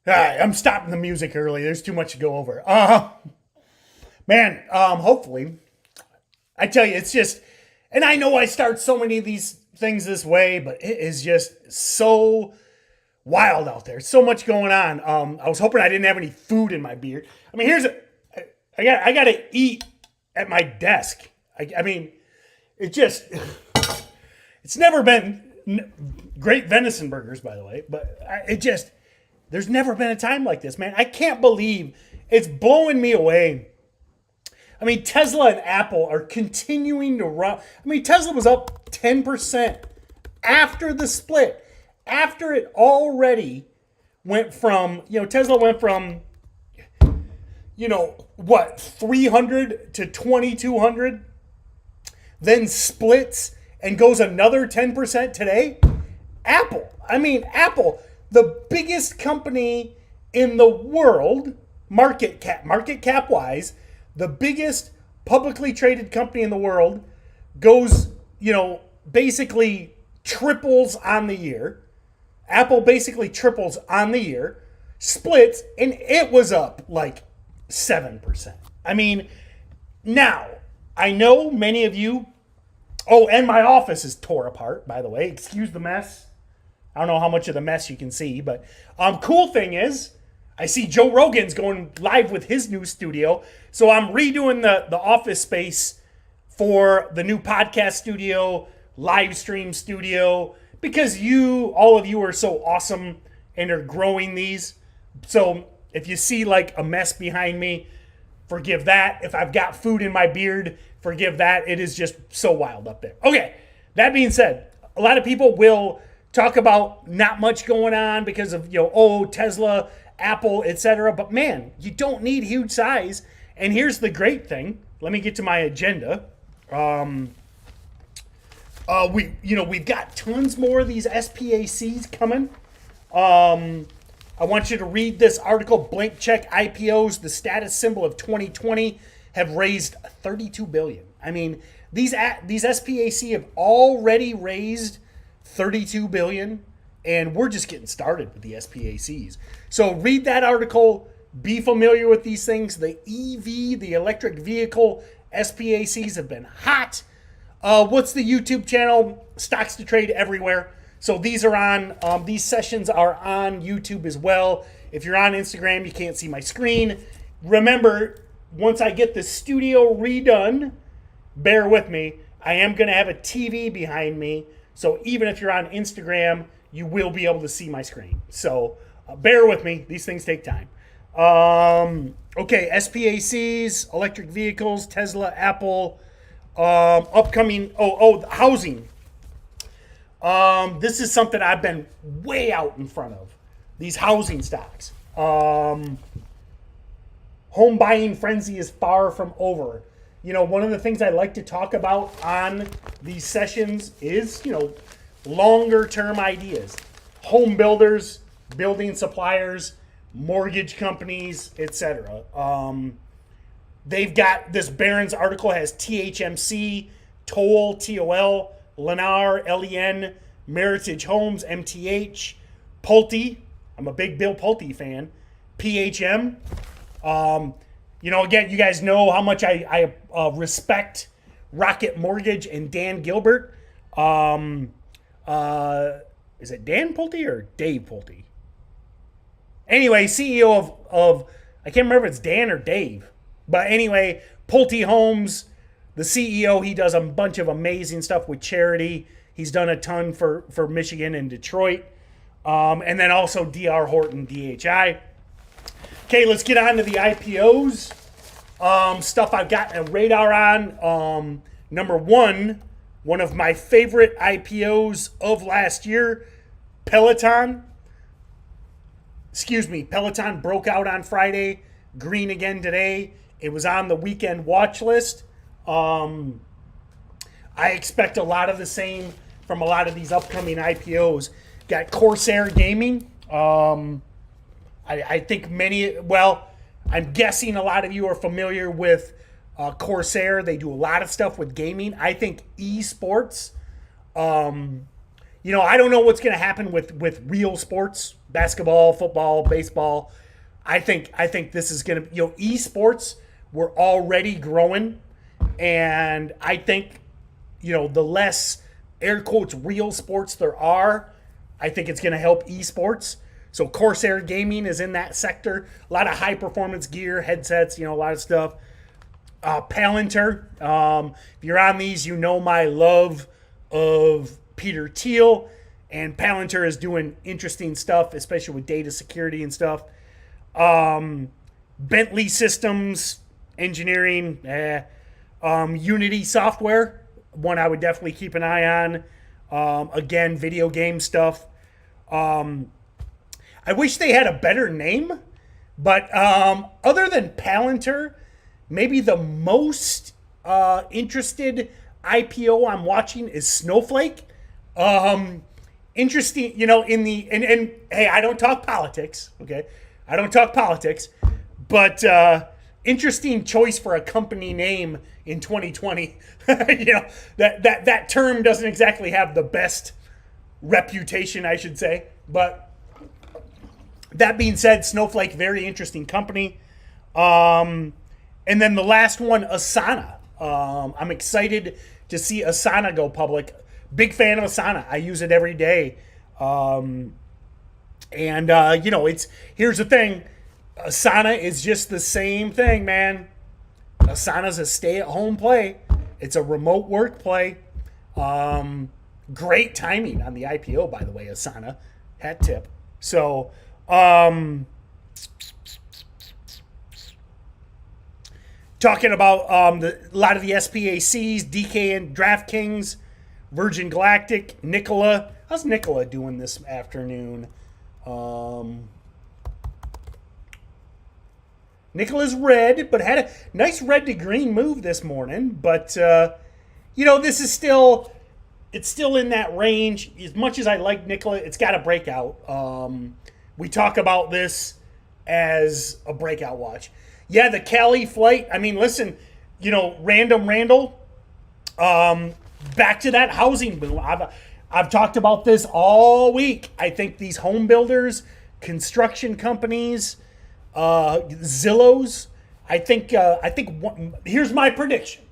All right, I'm stopping the music early. There's too much to go over. Man, hopefully, I tell you, it's just, and I know I start so many of these things this way, but it is just so wild out there. So much going on. I was hoping I didn't have any food in my beard. I mean, I got to eat at my desk. I mean, it just, it's never been great venison burgers, by the way, but there's never been a time like this, man. I can't believe it's blowing me away. I mean, Tesla and Apple are continuing to run. I mean, Tesla was up 10% after the split, after it already went from, Tesla went from, 300 to 2,200, then splits and goes another 10% today. Apple, the biggest company in the world, market cap wise, the biggest publicly traded company in the world goes, basically triples on the year. Apple basically triples on the year, splits, and it was up like 7%. I mean, now, I know many of you, and my office is tore apart, by the way. Excuse the mess. I don't know how much of the mess you can see, but cool thing is, I see Joe Rogan's going live with his new studio. So I'm redoing the office space for the new podcast studio, live stream studio, because all of you are so awesome and are growing these. So if you see like a mess behind me, forgive that. If I've got food in my beard, forgive that. It is just so wild up there. Okay, that being said, a lot of people will talk about not much going on because of, Tesla, Apple, etc. But man, you don't need huge size. And here's the great thing. Let me get to my agenda. We've got tons more of these SPACs coming. I want you to read this article. Blank check IPOs, the status symbol of 2020, have raised $32 billion. I mean, these SPAC have already raised $32 billion, and we're just getting started with the SPACs. So read that article. Be familiar with these things. The EV, the electric vehicle SPACs have been hot. What's the YouTube channel? Stocks to Trade Everywhere. So these are on, these sessions are on YouTube as well. If you're on Instagram, you can't see my screen. Remember, once I get the studio redone, bear with me, I am going to have a TV behind me. So even if you're on Instagram, you will be able to see my screen. So bear with me. These things take time. Okay, SPACs, electric vehicles, Tesla, Apple, upcoming, housing. This is something I've been way out in front of. These housing stocks. Home buying frenzy is far from over. One of the things I like to talk about on these sessions is, longer term ideas. Home builders, building suppliers, mortgage companies, etc. They've got this Barron's article has THMC, Toll, TOL, Lennar, LEN, Meritage Homes, MTH, Pulte. I'm a big Bill Pulte fan. PHM. Again, you guys know how much I respect Rocket Mortgage and Dan Gilbert. Is it Dan Pulte or Dave Pulte? Anyway, CEO of I can't remember if it's Dan or Dave. But anyway, Pulte Homes, the CEO, he does a bunch of amazing stuff with charity. He's done a ton for Michigan and Detroit. And then also DR Horton, DHI. Okay, let's get on to the IPOs. Stuff I've got a radar on. Number one of my favorite IPOs of last year, Peloton. Peloton broke out on Friday. Green again today. It was on the weekend watch list. I expect a lot of the same from a lot of these upcoming IPOs. Got Corsair Gaming. I think I'm guessing a lot of you are familiar with Corsair. They do a lot of stuff with gaming. I think esports, I don't know what's going to happen with real sports, basketball, football, baseball. I think this is going to, esports were already growing, and I think, the less air quotes real sports there are, I think it's going to help esports. So Corsair Gaming is in that sector. A lot of high performance gear, headsets, a lot of stuff. Palantir. If you're on these, my love of Peter Thiel, and Palantir is doing interesting stuff, especially with data security and stuff. Bentley Systems Engineering, Unity Software, one I would definitely keep an eye on. Again, video game stuff. I wish they had a better name, but other than Palantir, maybe the most interested IPO I'm watching is Snowflake. Interesting, in the and hey, I don't talk politics, okay? I don't talk politics, but interesting choice for a company name in 2020. That term doesn't exactly have the best reputation, I should say. But that being said, Snowflake, very interesting company. And then the last one, Asana. I'm excited to see Asana go public. Big fan of Asana. I use it every day. Here's the thing. Asana is just the same thing, man. Asana's a stay-at-home play. It's a remote work play. Great timing on the IPO, by the way, Asana. Hat tip. So, talking about a lot of the SPACs, DK and DraftKings, Virgin Galactic, Nikola. How's Nikola doing this afternoon? Nikola's red, but had a nice red to green move this morning. But, this is still, it's still in that range. As much as I like Nikola, it's got to break out. We talk about this as a breakout watch. Yeah, the Cali flight. I mean, listen, Random Randall, back to that housing boom. I've talked about this all week. I think these home builders, construction companies, Zillows, I think here's my prediction,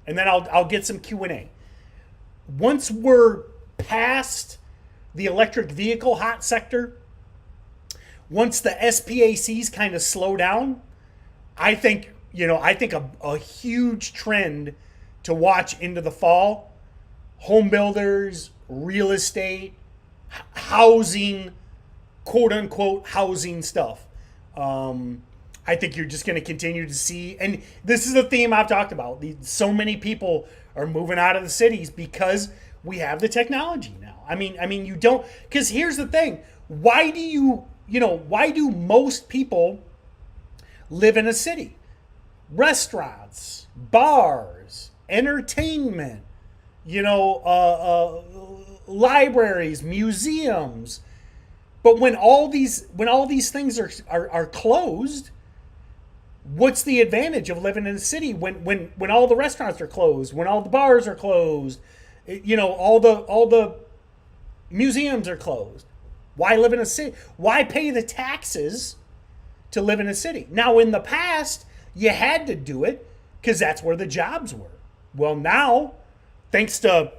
and then I'll get some Q&A. Once we're past the electric vehicle hot sector, once the SPACs kind of slow down, I think a huge trend to watch into the fall, home builders, real estate, housing, quote unquote housing stuff. I think you're just going to continue to see, and this is a theme I've talked about. So many people are moving out of the cities because we have the technology now. I mean, you don't, because here's the thing. Why do most people live in a city? Restaurants, bars, entertainment, libraries, museums. But when all these things are closed, what's the advantage of living in a city when all the restaurants are closed, when all the bars are closed, all the museums are closed? Why live in a city? Why pay the taxes to live in a city? Now, in the past, you had to do it because that's where the jobs were. Well, now, thanks to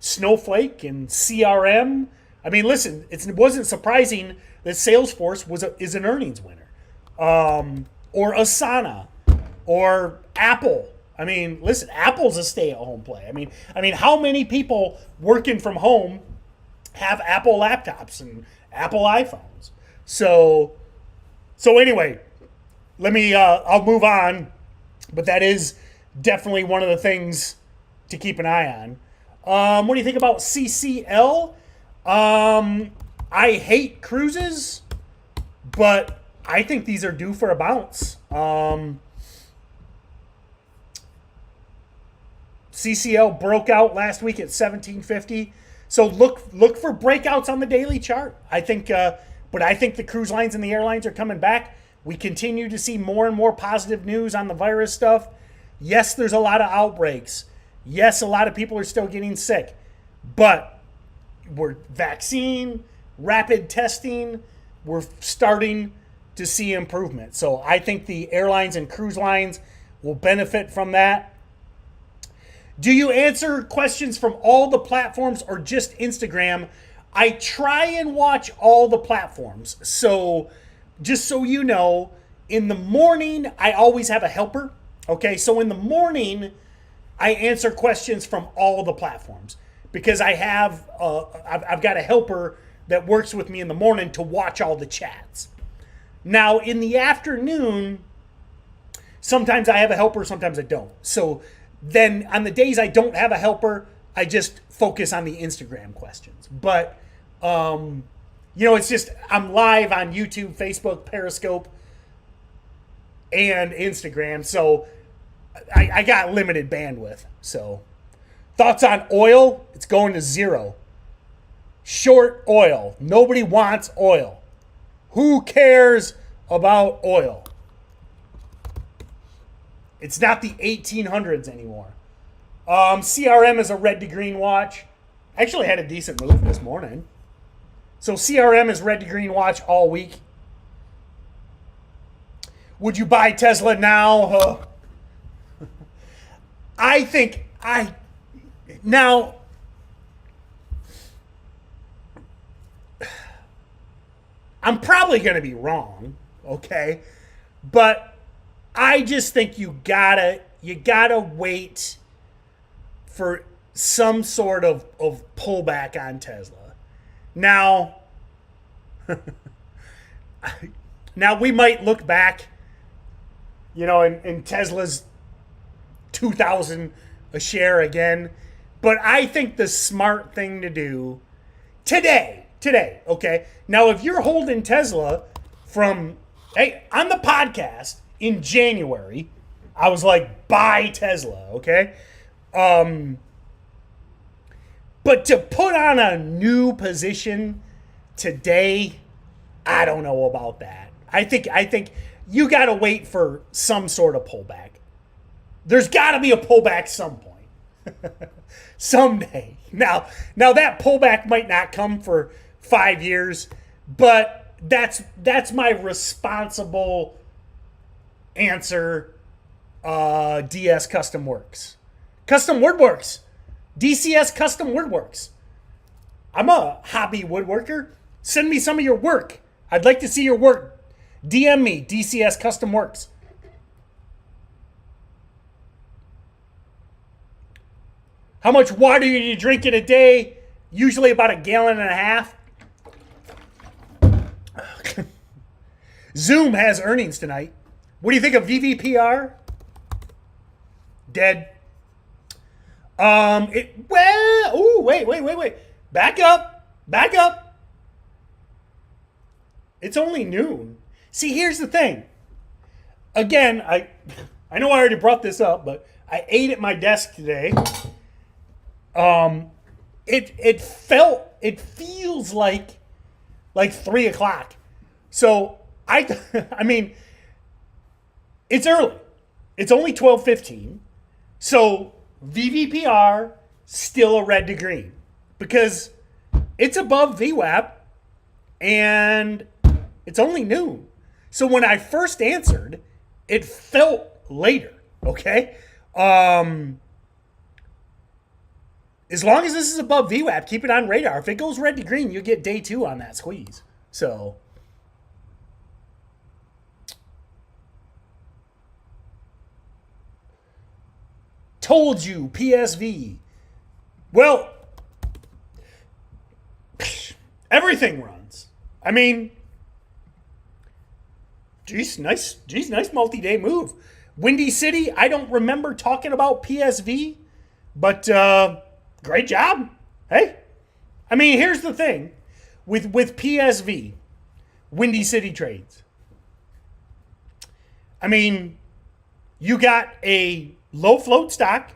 Snowflake and CRM, I mean, listen, it wasn't surprising that Salesforce is an earnings winner, or Asana, or Apple. I mean, listen, Apple's a stay-at-home play. I mean, how many people working from home have Apple laptops and Apple iPhones? So anyway, I'll move on, but that is definitely one of the things to keep an eye on. What do you think about CCL? I hate cruises, but I think these are due for a bounce. CCL broke out last week at 1750. So look for breakouts on the daily chart. I think the cruise lines and the airlines are coming back. We continue to see more and more positive news on the virus stuff. Yes, there's a lot of outbreaks. Yes, a lot of people are still getting sick. But, we're vaccine, rapid testing, we're starting to see improvement. So I think the airlines and cruise lines will benefit from that. Do you answer questions from all the platforms or just Instagram? I try and watch all the platforms. So just so you know, in the morning, I always have a helper. Okay, so in the morning, I answer questions from all the platforms because I've got a helper that works with me in the morning to watch all the chats. Now, in the afternoon, sometimes I have a helper, sometimes I don't. So then on the days I don't have a helper, I just focus on the Instagram questions. But, it's just I'm live on YouTube, Facebook, Periscope, and Instagram. So I got limited bandwidth. So thoughts on oil? It's going to zero. Short oil. Nobody wants oil. Who cares about oil? It's not the 1800s anymore. CRM is a red to green watch. Actually had a decent move this morning. So CRM is red to green watch all week. Would you buy Tesla now? I'm probably going to be wrong, okay? But I just think you gotta wait for some sort of pullback on Tesla. Now, we might look back, in Tesla's 2,000 a share again. But I think the smart thing to do today, okay? Now, if you're holding Tesla on the podcast in January, I was like, buy Tesla, okay? But to put on a new position today, I don't know about that. I think you got to wait for some sort of pullback. There's got to be a pullback some point. Someday. Now that pullback might not come for 5 years, but that's my responsible answer. DS Custom Works. Custom Woodworks. DCS Custom Woodworks. I'm a hobby woodworker. Send me some of your work. I'd like to see your work. DM me, DCS Custom Works. How much water do you drink in a day? Usually about 1.5 gallons. Zoom has earnings tonight. What do you think of VVPR? Dead. Wait. Back up. It's only noon. See, here's the thing. Again, I know I already brought this up, but I ate at my desk today. It feels like 3 o'clock. So I mean, it's early. It's only 12:15. So VVPR still a red to green because it's above VWAP and it's only noon. So when I first answered, it felt later. Okay. As long as this is above VWAP, keep it on radar. If it goes red to green, you get day 2 on that squeeze. So told you, PSV. Well, everything runs. I mean, geez, nice multi-day move. Windy City, I don't remember talking about PSV, but great job. Hey, I mean, here's the thing with PSV, Windy City Trades. I mean, you got a low float stock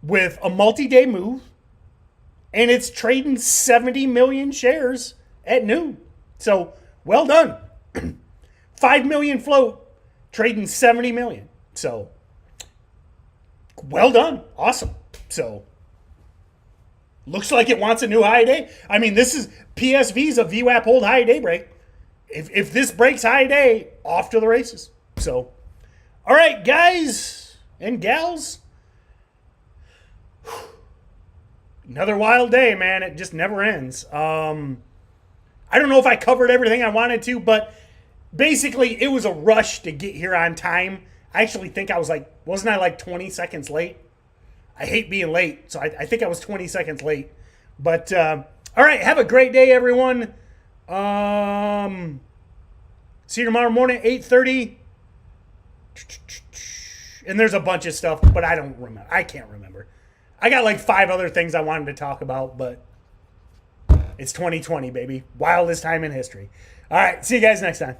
with a multi-day move, and it's trading 70 million shares at noon. So, well done. 5 million float, trading 70 million. So, well done. Awesome. So, Looks like it wants a new high day. I mean, this is PSV's a VWAP hold high day break. If this breaks high day, off to the races. So, all right, guys and gals. Another wild day, man. It just never ends. I don't know if I covered everything I wanted to, but basically it was a rush to get here on time. I actually think I was wasn't I like 20 seconds late? I hate being late, so I think I was 20 seconds late. But, all right, have a great day, everyone. See you tomorrow morning at 8:30. And there's a bunch of stuff, but I don't remember. I can't remember. I got like 5 other things I wanted to talk about, but it's 2020, baby. Wildest time in history. All right, see you guys next time.